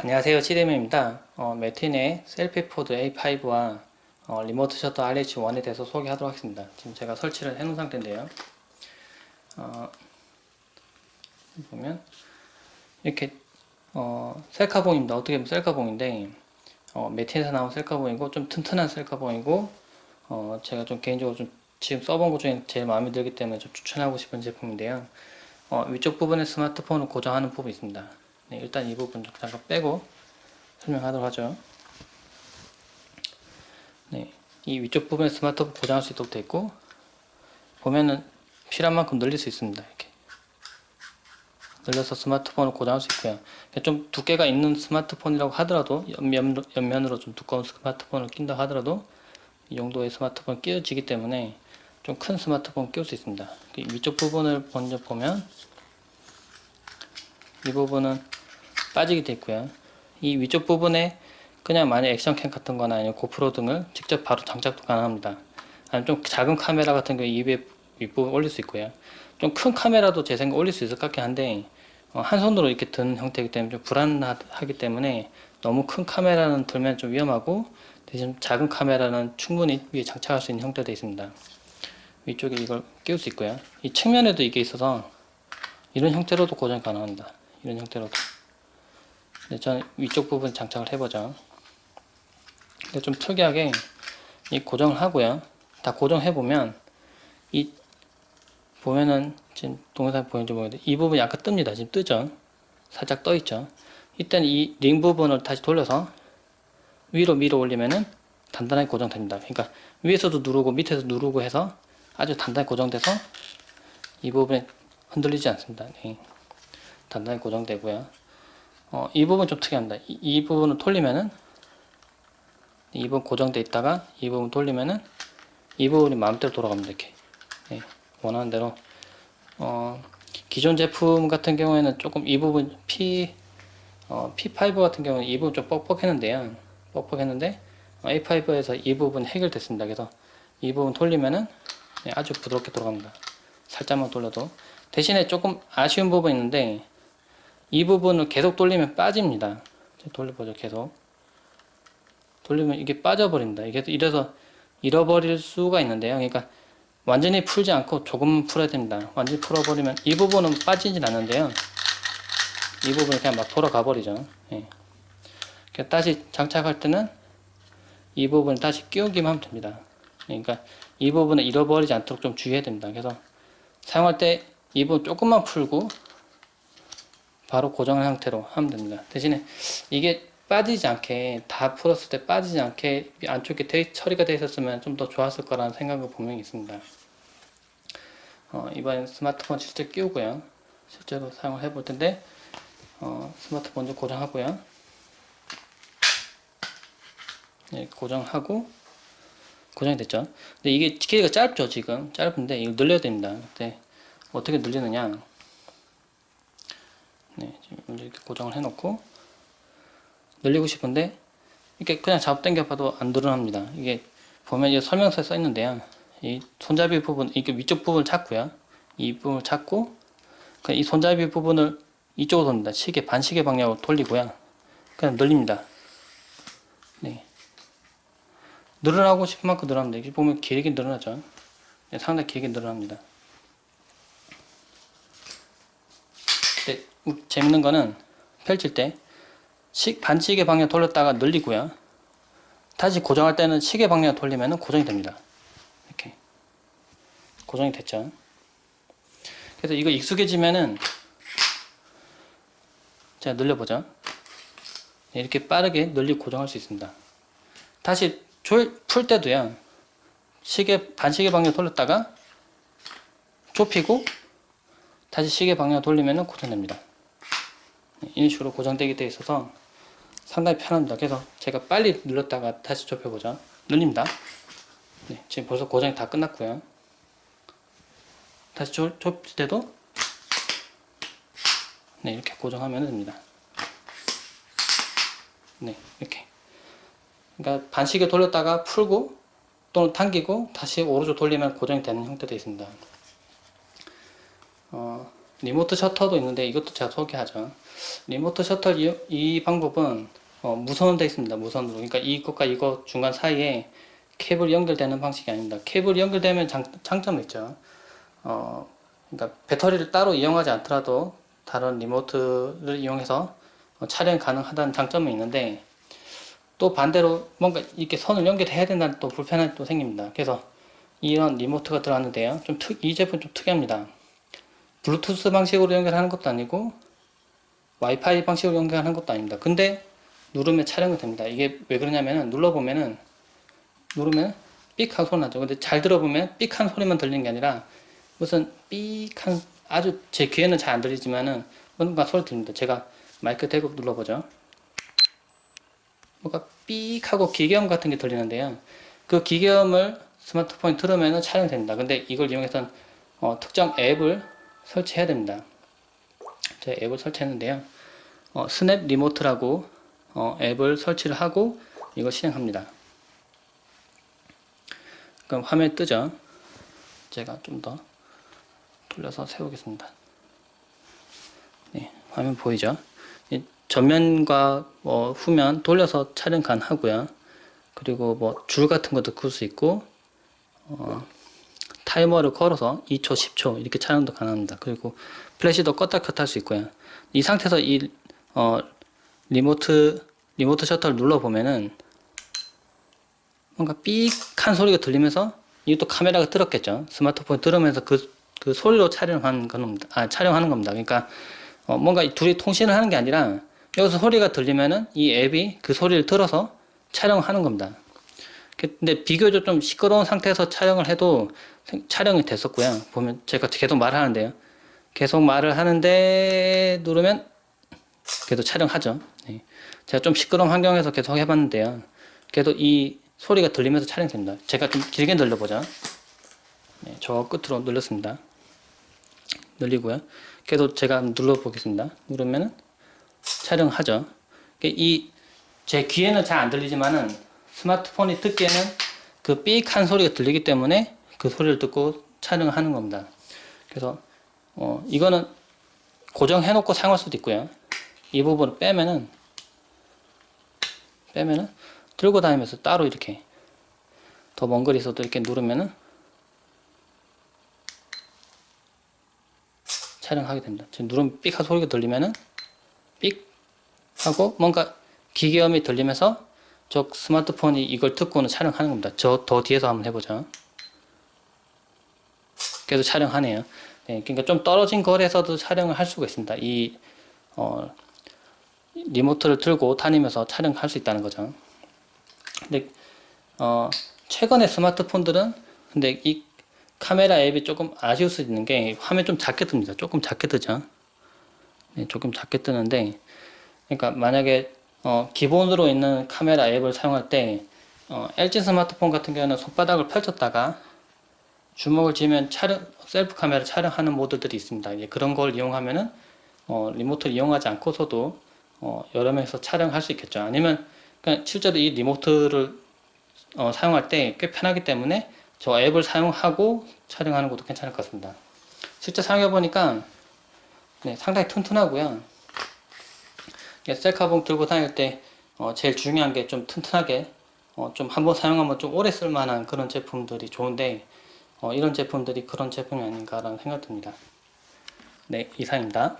안녕하세요, 치대미입니다. 매틴의 셀피포드 A5와 리모트 셔터 RH1에 대해서 소개하도록 하겠습니다. 지금 제가 설치를 해놓은 상태인데요. 보면 이렇게 셀카봉입니다. 어떻게 보면 셀카봉인데 매틴에서 나온 셀카봉이고 좀 튼튼한 셀카봉이고 제가 좀 개인적으로 좀 지금 써본 것 중에 제일 마음에 들기 때문에 좀 추천하고 싶은 제품인데요. 위쪽 부분에 스마트폰을 고정하는 부분이 있습니다. 네, 일단 이 부분 잠깐 빼고 설명하도록 하죠. 네, 이 위쪽 부분에 스마트폰 고정할 수 있도록 되어 있고, 보면은 필요한 만큼 늘릴 수 있습니다. 이렇게 늘려서 스마트폰을 고정할 수 있고요. 좀 두께가 있는 스마트폰이라고 하더라도 옆면으로 좀 두꺼운 스마트폰을 낀다 하더라도 이 정도의 스마트폰 끼워지기 때문에 좀 큰 스마트폰 끼울 수 있습니다. 위쪽 부분을 먼저 보면 이 부분은 빠지게 되어 있고요. 이 위쪽 부분에 그냥 만약 액션캠 같은 거나 아니면 고프로 등을 직접 바로 장착도 가능합니다. 아니면 좀 작은 카메라 같은 경우 입에 윗부분 올릴 수 있고요. 좀 큰 카메라도 제 생각 올릴 수 있을 것 같긴 한데 한 손으로 이렇게 든 형태이기 때문에 좀 불안하기 때문에 너무 큰 카메라는 들면 좀 위험하고 대신 작은 카메라는 충분히 위에 장착할 수 있는 형태로 되어 있습니다. 위쪽에 이걸 끼울 수 있고요. 이 측면에도 이게 있어서 이런 형태로도 고정 가능합니다. 이런 형태로도. 네, 저는 위쪽 부분 장착을 해보죠. 근데 좀 특이하게 이 고정을 하고요. 다 고정해보면 이 보면은 지금 동영상 보이는지 모르겠는데 이 부분이 약간 뜹니다. 지금 뜨죠. 살짝 떠있죠. 일단 이 링 부분을 다시 돌려서 위로 밀어 올리면은 단단하게 고정됩니다. 그러니까 위에서도 누르고 밑에서 누르고 해서 아주 단단히 고정돼서 이 부분에 흔들리지 않습니다. 네. 단단히 고정되고요. 이 부분 좀 특이합니다. 이 부분을 돌리면은 이 부분 고정돼 있다가 이 부분 돌리면은 이 부분이 마음대로 돌아갑니다. 이렇게 네, 원하는 대로. 기존 제품 같은 경우에는 조금 이 부분 P5 같은 경우는 이 부분 좀 뻑뻑했는데요. 뻑뻑했는데 A5에서 이 부분 해결됐습니다. 그래서 이 부분 돌리면은 네, 아주 부드럽게 돌아갑니다. 살짝만 돌려도. 대신에 조금 아쉬운 부분이 있는데 이 부분을 계속 돌리면 빠집니다. 돌려보죠. 계속 돌리면 이게 빠져버립니다. 이게 이래서 잃어버릴 수가 있는데요. 그러니까 완전히 풀지 않고 조금만 풀어야 됩니다. 완전히 풀어버리면 이 부분은 빠지진 않는데요. 이 부분이 그냥 막 돌아가 버리죠. 예. 다시 장착할 때는 이 부분을 다시 끼우기만 하면 됩니다. 그러니까 이 부분을 잃어버리지 않도록 좀 주의해야 됩니다. 그래서 사용할 때 이 부분 조금만 풀고 바로 고정한 상태로 하면 됩니다. 대신에 이게 빠지지 않게 다 풀었을 때 빠지지 않게 안쪽에 처리가 되어 있었으면 좀 더 좋았을 거라는 생각은 분명히 있습니다. 이번엔 스마트폰 실제 끼우고요. 실제로 사용을 해볼 텐데 스마트폰 먼저 고정하고요. 네, 고정하고 고정이 됐죠. 근데 이게 길이가 짧죠. 지금 짧은데 이거 늘려야 됩니다. 근데 어떻게 늘리느냐? 네, 지금 이렇게 고정을 해놓고 늘리고 싶은데 이렇게 그냥 잡당겨봐도 안 늘어납니다. 이게 보면 이 설명서에 써 있는데요. 이 손잡이 부분, 이게 위쪽 부분을 찾고요. 이 부분을 찾고 이 손잡이 부분을 이쪽으로 돌립니다. 시계 반시계 방향으로 돌리고요. 그냥 늘립니다. 네. 늘어나고 싶은 만큼 늘어납니다. 이렇게 보면 길게 늘어나죠. 네, 상당히 길게 늘어납니다. 네, 재밌는 거는 펼칠 때 반시계 방향 돌렸다가 늘리고요. 다시 고정할 때는 시계 방향 돌리면 고정이 됩니다. 이렇게 고정이 됐죠. 그래서 이거 익숙해지면은 제가 늘려보죠. 이렇게 빠르게 늘리고 고정할 수 있습니다. 다시 풀 때도요. 반시계 방향 돌렸다가 좁히고 다시 시계 방향 돌리면 고정됩니다. 이런 식으로 고정되게 되어 있어서 상당히 편합니다. 그래서 제가 빨리 눌렀다가 다시 좁혀보죠. 늘립니다. 네, 지금 벌써 고정이 다 끝났고요. 다시 좁힐 때도 네, 이렇게 고정하면 됩니다. 네, 이렇게. 그러니까 반시계 돌렸다가 풀고 또는 당기고 다시 오른쪽 돌리면 고정이 되는 형태도 있습니다. 리모트 셔터도 있는데 이것도 제가 소개하죠. 리모트 셔터 이 방법은 무선으로 되어 있습니다. 무선으로. 그러니까 이것과 이거 중간 사이에 케이블이 연결되는 방식이 아닙니다. 케이블이 연결되면 장점이 있죠. 그러니까 배터리를 따로 이용하지 않더라도 다른 리모트를 이용해서 촬영이 가능하다는 장점이 있는데, 또 반대로 뭔가 이렇게 선을 연결해야 된다는 또 불편함이 또 생깁니다. 그래서 이런 리모트가 들어갔는데요. 이 제품 좀 특이합니다. 블루투스 방식으로 연결하는 것도 아니고 와이파이 방식으로 연결하는 것도 아닙니다. 근데 누르면 촬영이 됩니다. 이게 왜 그러냐면은 누르면 삑 하고 소리 나죠. 근데 잘 들어보면 삑 한 소리만 들리는 게 아니라 무슨 삑 한, 아주 제 귀에는 잘 안 들리지만은 뭔가 소리 들립니다. 제가 마이크 대고 눌러보죠. 뭔가 삑 하고 기계음 같은 게 들리는데요. 그 기계음을 스마트폰에 들으면 촬영이 됩니다. 근데 이걸 이용해서 특정 앱을 설치해야 됩니다. 제가 앱을 설치했는데요. 스냅 리모트라고 앱을 설치를 하고 이걸 실행합니다. 그럼 화면이 뜨죠. 제가 좀 더 돌려서 세우겠습니다. 네, 화면 보이죠? 전면과 후면 돌려서 촬영 가능하고요. 그리고 뭐 줄 같은 것도 그을 수 있고, 타이머를 걸어서 2초, 10초 이렇게 촬영도 가능합니다. 그리고 플래시도 껐다 켰다 할 수 있고요. 이 상태에서 이 리모트 셔터를 눌러 보면은 뭔가 삑한 소리가 들리면서, 이것도 카메라가 들었겠죠. 스마트폰이 들으면서 그 소리로 촬영하는 겁니다. 그러니까 뭔가 둘이 통신을 하는 게 아니라 여기서 소리가 들리면은 이 앱이 그 소리를 들어서 촬영하는 겁니다. 근데 비교적 좀 시끄러운 상태에서 촬영을 해도 촬영이 됐었고요. 보면 제가 계속 말을 하는데요. 계속 말을 하는데 누르면 그래도 촬영하죠. 네. 제가 좀 시끄러운 환경에서 계속 해봤는데요. 그래도 이 소리가 들리면서 촬영됩니다. 제가 좀 길게 늘려보죠. 네, 저 끝으로 늘렸습니다. 늘리고요. 그래도 제가 눌러보겠습니다. 누르면은 촬영하죠. 제 귀에는 잘 안 들리지만은 스마트폰이 듣기에는 그 삑한 소리가 들리기 때문에 그 소리를 듣고 촬영하는 겁니다. 그래서 이거는 고정해 놓고 사용할 수도 있고요. 이 부분을 빼면은 들고 다니면서 따로 이렇게 더 먼 거리에서도 이렇게 누르면은 촬영하게 됩니다. 지금 누르면 삑 하고 소리가 들리면은 삑 하고 뭔가 기계음이 들리면서 저 스마트폰이 이걸 듣고는 촬영하는 겁니다. 더 뒤에서 한번 해보죠. 계속 촬영하네요. 네, 그러니까 좀 떨어진 거리에서도 촬영을 할 수가 있습니다. 리모트를 들고 다니면서 촬영할 수 있다는 거죠. 근데 최근에 스마트폰들은 근데 이 카메라 앱이 조금 아쉬울 수 있는 게 화면 좀 작게 뜹니다. 조금 작게 뜨죠. 네, 조금 작게 뜨는데, 그러니까 만약에 기본으로 있는 카메라 앱을 사용할 때 LG 스마트폰 같은 경우는 손바닥을 펼쳤다가 주먹을 쥐면 셀프 카메라 촬영하는 모드들이 있습니다. 이제 그런 걸 이용하면은 리모트를 이용하지 않고서도 여러 명이서 촬영할 수 있겠죠. 아니면 그냥 실제로 이 리모트를 사용할 때 꽤 편하기 때문에 저 앱을 사용하고 촬영하는 것도 괜찮을 것 같습니다. 실제 사용해 보니까 네, 상당히 튼튼하고요. 셀카봉 들고 다닐 때 제일 중요한 게 좀 튼튼하게 좀 한번 사용하면 좀 오래 쓸만한 그런 제품들이 좋은데 이런 제품들이 그런 제품이 아닌가라는 생각 듭니다. 네, 이상입니다.